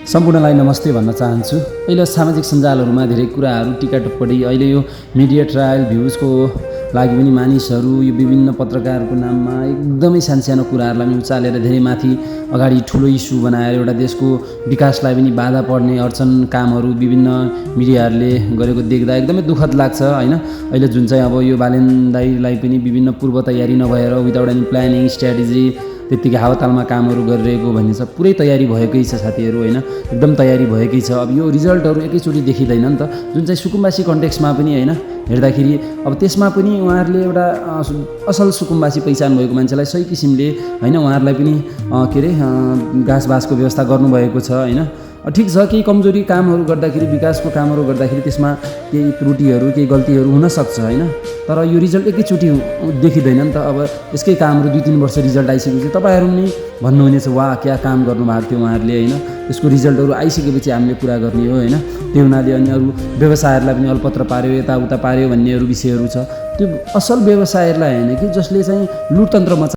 सम्पूर्णलाई नमस्ते भन्न चाहन्छु। अहिले सामाजिक सञ्जालहरूमा धेरै कुराहरू टिका टिप्पणी अहिले यो मिडिया ट्रायल भ्युजको लागि पनि मानिसहरू यो विभिन्न पत्रकारको नाममा एकदमै सानो कुराहरूलाई पनि उचालेर धेरै माथि अगाडि ठुलो इस्यु बनाएर एउटा देशको विकासलाई पनि बाधा पर्ने अडचन कामहरू विभिन्न मिडियाहरूले गरेको देख्दा एकदमै दुःखद लाग्छ हैन। अहिले जुन चाहिँ अब यो बालेन दाइलाई पनि विभिन्न पूर्व तयारी नभएर विदाउट एनी प्लानिङ स्ट्र्याटेजी त्यतिकै हावातालमा कामहरू गरिरहेको भन्ने छ। पुरै तयारी भएकै छ साथीहरू हैन, एकदम तयारी भएकै छ। अब यो रिजल्टहरू एकैचोटि देखिँदैन नि त, जुन चाहिँ सुकुम्बासी कन्टेक्स्टमा पनि हैन हेर्दाखेरि अब त्यसमा पनि उहाँहरूले एउटा असल सुकुम्बासी पहिचान भएको मान्छेलाई सही किसिमले हैन उहाँहरूलाई पनि के अरे घाँसबासको व्यवस्था गर्नुभएको छ हैन। ठिक छ, केही कमजोरी कामहरू गर्दाखेरि विकासको कामहरू गर्दाखेरि त्यसमा केही त्रुटिहरू केही गल्तीहरू हुनसक्छ हैन, तर यो रिजल्ट एकैचोटि देखिँदैन नि त। अब यसकै कामहरू 2-3 वर्ष रिजल्ट आइसकेपछि तपाईँहरू पनि भन्नुहुनेछ वाह क्या काम गर्नुभएको थियो उहाँहरूले हैन। त्यसको रिजल्टहरू आइसकेपछि हामीले कुरा गर्ने हो हैन। त्यो हुनाले अनि अरू व्यवसायहरूलाई पनि अलपत्र पार्यो यताउता पार्यो भन्नेहरू विषयहरू छ। त्यो असल व्यवसायहरूलाई हैन कि जसले चाहिँ लुटतन्त्र